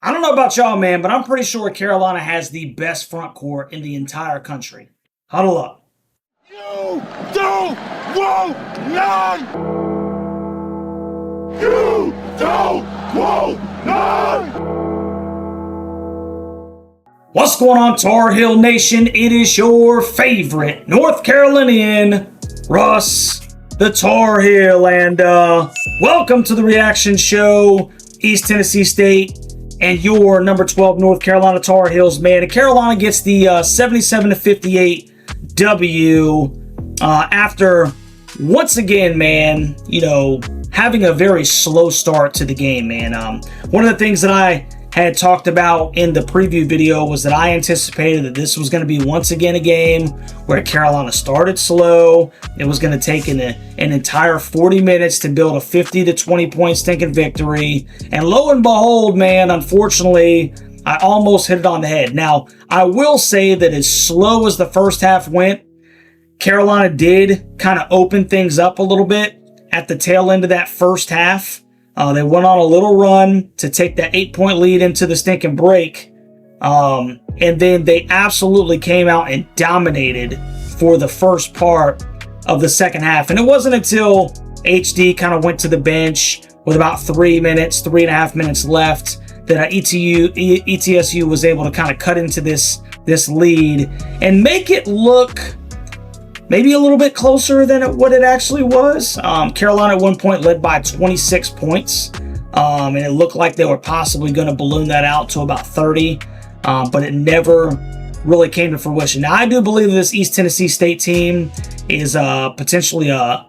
I don't know about y'all, man, but I'm pretty sure Carolina has the best front court in the entire country. Huddle up. You don't want none! You don't want none! What's going on, Tar Heel Nation? It is your favorite North Carolinian, Russ, the Tar Heel, and welcome to the reaction show, East Tennessee State and your number 12 North Carolina Tar Heels, man. And Carolina gets the 77-58 W after, once again, man, having a very slow start to the game, man. One of the things that I had talked about in the preview video was that I anticipated that this was going to be once again a game where Carolina started slow. It was going to take an entire 40 minutes to build a 50 to 20 point stinking victory. And lo and behold, man, unfortunately, I almost hit it on the head. Now, I will say that as slow as the first half went, Carolina did kind of open things up a little bit at the tail end of that first half. They went on a little run to take that 8-point lead into the stinking break. And then they absolutely came out and dominated for the first part of the second half. And it wasn't until HD kind of went to the bench with about 3.5 minutes left that ETSU was able to kind of cut into this lead and make it look maybe a little bit closer than what it actually was. Carolina at one point led by 26 points. And it looked like they were possibly going to balloon that out to about 30. But it never really came to fruition. Now, I do believe this East Tennessee State team is potentially a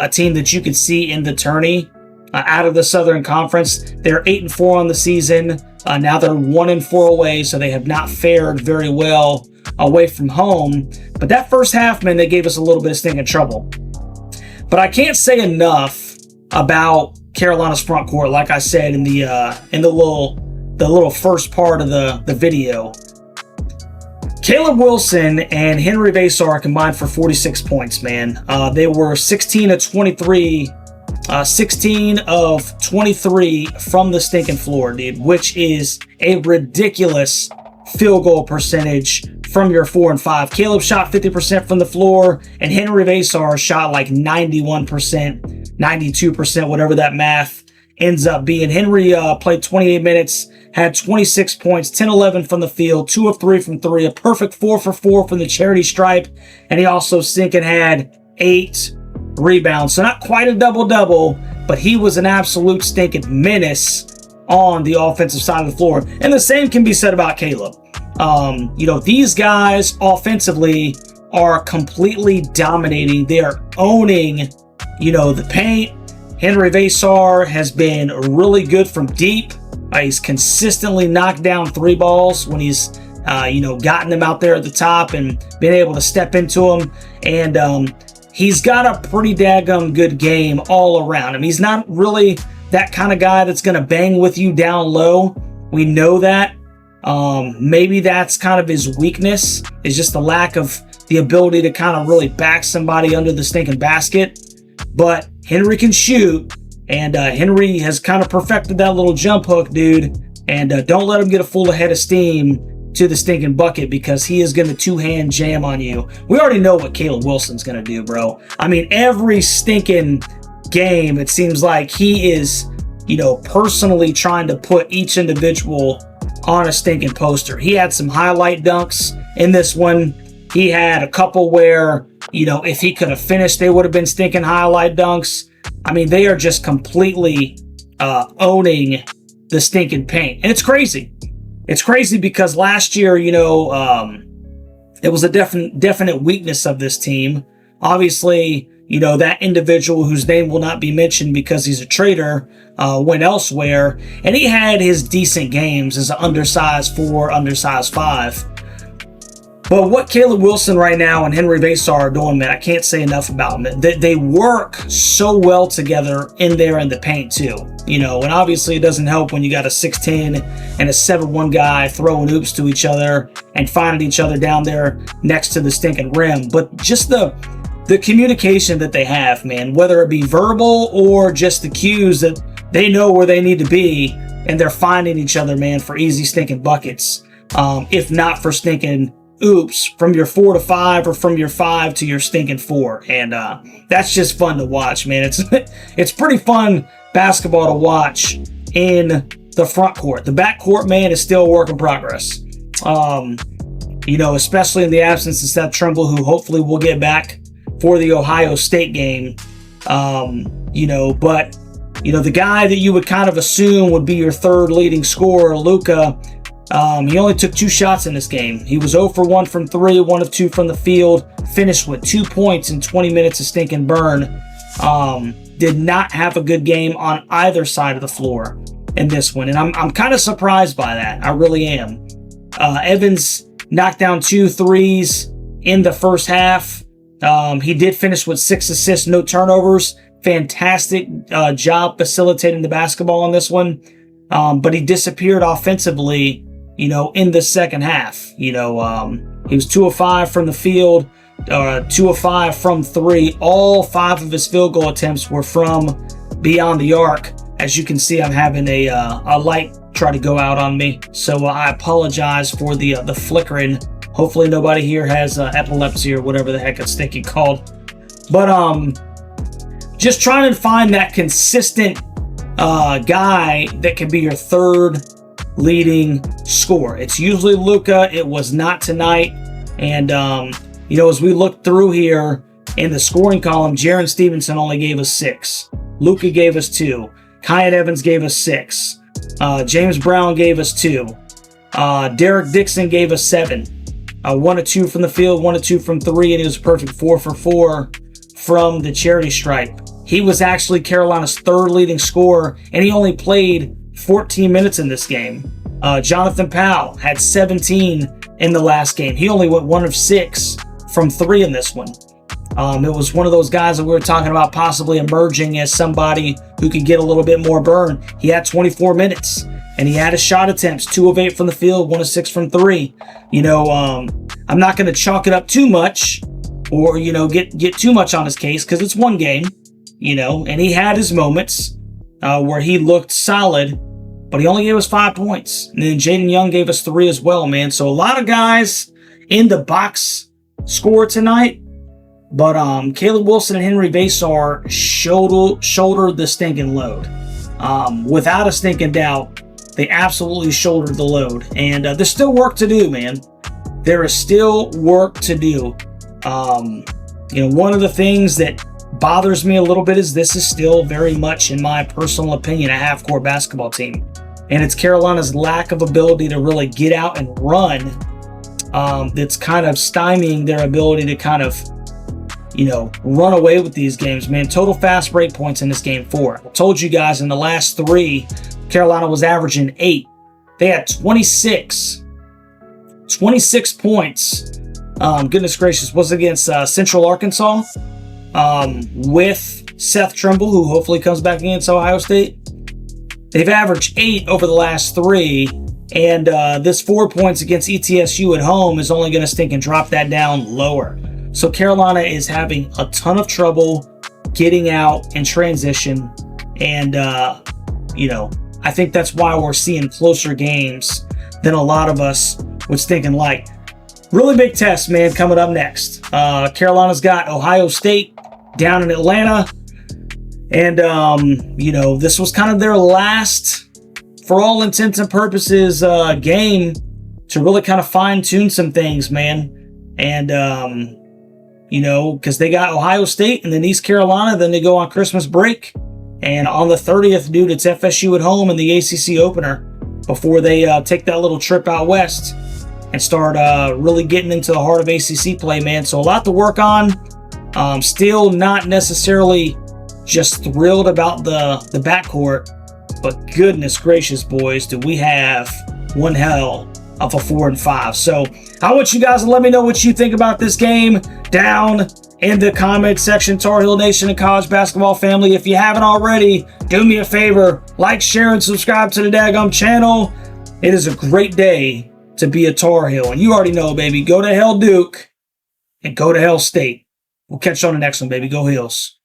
team that you could see in the tourney out of the Southern Conference. They're 8-4 on the season. Now they're 1-4 away, so they have not fared very well away from home. But that first half, man, they gave us a little bit of stinking trouble. But I can't say enough about Carolina's front court, like I said in the little first part of the video. Caleb Wilson and Henry Vasar combined for 46 points, man. They were 16 of 23 from the stinking floor, dude, which is a ridiculous field goal percentage from your 4 and 5. Caleb shot 50% from the floor, and Henry Vasar shot like 91%, 92%, whatever that math ends up being. Henry played 28 minutes, had 26 points, 10-11 from the field, 2 of 3 from 3, a perfect 4 for 4 from the charity stripe, and he also stinking had 8 rebounds. So not quite a double-double, but he was an absolute stinking menace on the offensive side of the floor. And the same can be said about Caleb. These guys offensively are completely dominating. They are owning, the paint. Henry Vasar has been really good from deep. He's consistently knocked down 3 balls when he's, gotten them out there at the top and been able to step into them. And he's got a pretty daggum good game all around him. He's not really that kind of guy that's going to bang with you down low. We know that. Maybe that's kind of his weakness, is just the lack of the ability to kind of really back somebody under the stinking basket. But Henry can shoot, and Henry has kind of perfected that little jump hook, dude. And don't let him get a full head of steam to the stinking bucket, because he is going to two-hand jam on you. We already know what Caleb Wilson's going to do, bro. I mean, every stinking game, it seems like he is, personally trying to put each individual on a stinking poster. He had some highlight dunks in this one. He had a couple where, if he could have finished, they would have been stinking highlight dunks. I mean, they are just completely owning the stinking paint. And it's crazy. It's crazy because last year, it was a definite weakness of this team. Obviously, that individual whose name will not be mentioned because he's a traitor went elsewhere, and he had his decent games as an undersized 4, undersized 5. But what Caleb Wilson right now and Henry Vasar are doing, man, I can't say enough about them. They work so well together in there in the paint too. And obviously it doesn't help when you got a 6'10 and a 7'1 guy throwing oops to each other and finding each other down there next to the stinking rim. But just the communication that they have, man, whether it be verbal or just the cues that they know where they need to be, and they're finding each other, man, for easy stinking buckets. If not for stinking oops from your 4 to 5 or from your 5 to your stinking 4. And that's just fun to watch, man. It's pretty fun basketball to watch in the front court. The back court, man, is still a work in progress. Especially in the absence of Seth Trimble, who hopefully will get back for the Ohio State game. But the guy that you would kind of assume would be your third leading scorer, Luka, he only took 2 shots in this game. He was 0 for 1 from 3, 1 of 2 from the field, finished with 2 points in 20 minutes of stinking burn. Did not have a good game on either side of the floor in this one, and I'm kind of surprised by that. I really am. Evans knocked down 2 threes in the first half. He did finish with 6 assists, no turnovers. Fantastic job facilitating the basketball on this one. But he disappeared offensively, in the second half. He was 2 of 5 from the field, 2 of 5 from 3. All 5 of his field goal attempts were from beyond the arc. As you can see, I'm having a light try to go out on me, so I apologize for the flickering. Hopefully nobody here has epilepsy or whatever the heck it's thinking called. But just trying to find that consistent guy that can be your third leading scorer. It's usually Luka. It was not tonight. And as we look through here in the scoring column, Jaren Stevenson only gave us 6. Luka gave us 2. Kyan Evans gave us 6. James Brown gave us 2. Derek Dixon gave us 7. 1 of 2 from the field, 1 of 2 from 3, and he was a perfect 4 for 4 from the charity stripe. He was actually Carolina's third leading scorer, and he only played 14 minutes in this game. Jonathan Powell had 17 in the last game. He only went 1 of 6 from 3 in this one. It was one of those guys that we were talking about possibly emerging as somebody who could get a little bit more burn. He had 24 minutes, and he had his shot attempts, 2 of 8 from the field, 1 of 6 from 3. I'm not going to chalk it up too much or, get too much on his case because it's one game, and he had his moments where he looked solid, but he only gave us 5 points. And then Jaden Young gave us 3 as well, man. So a lot of guys in the box score tonight. But Caleb Wilson and Henry Vasar shouldered the stinking load. Without a stinking doubt, they absolutely shouldered the load. And there's still work to do, man. There is still work to do. One of the things that bothers me a little bit is this is still very much, in my personal opinion, a half-court basketball team. And it's Carolina's lack of ability to really get out and run that's kind of stymieing their ability to kind of run away with these games, man. Total fast break points in this game, 4. I told you guys in the last 3, Carolina was averaging 8. They had 26 points. Goodness gracious, was against Central Arkansas with Seth Trimble, who hopefully comes back against Ohio State. They've averaged 8 over the last 3, and this 4 points against ETSU at home is only going to stink and drop that down lower. So Carolina is having a ton of trouble getting out in transition. And, I think that's why we're seeing closer games than a lot of us would think and like. Really big test, man, coming up next. Carolina's got Ohio State down in Atlanta. And, this was kind of their last, for all intents and purposes, game to really kind of fine-tune some things, man. And, because they got Ohio State and then East Carolina, then they go on Christmas break. And on the 30th, dude, it's FSU at home in the ACC opener before they take that little trip out west and start really getting into the heart of ACC play, man. So a lot to work on. Still not necessarily just thrilled about the backcourt, but goodness gracious, boys, do we have one hell of a 4 and 5. So I want you guys to let me know what you think about this game down in the comment section. Tar Heel Nation and college basketball family, if you haven't already, do me a favor, like, share, and subscribe to the daggum channel. It is a great day to be a Tar Heel, and you already know, baby, go to hell Duke and go to hell State. We'll catch you on the next one, baby. Go Heels.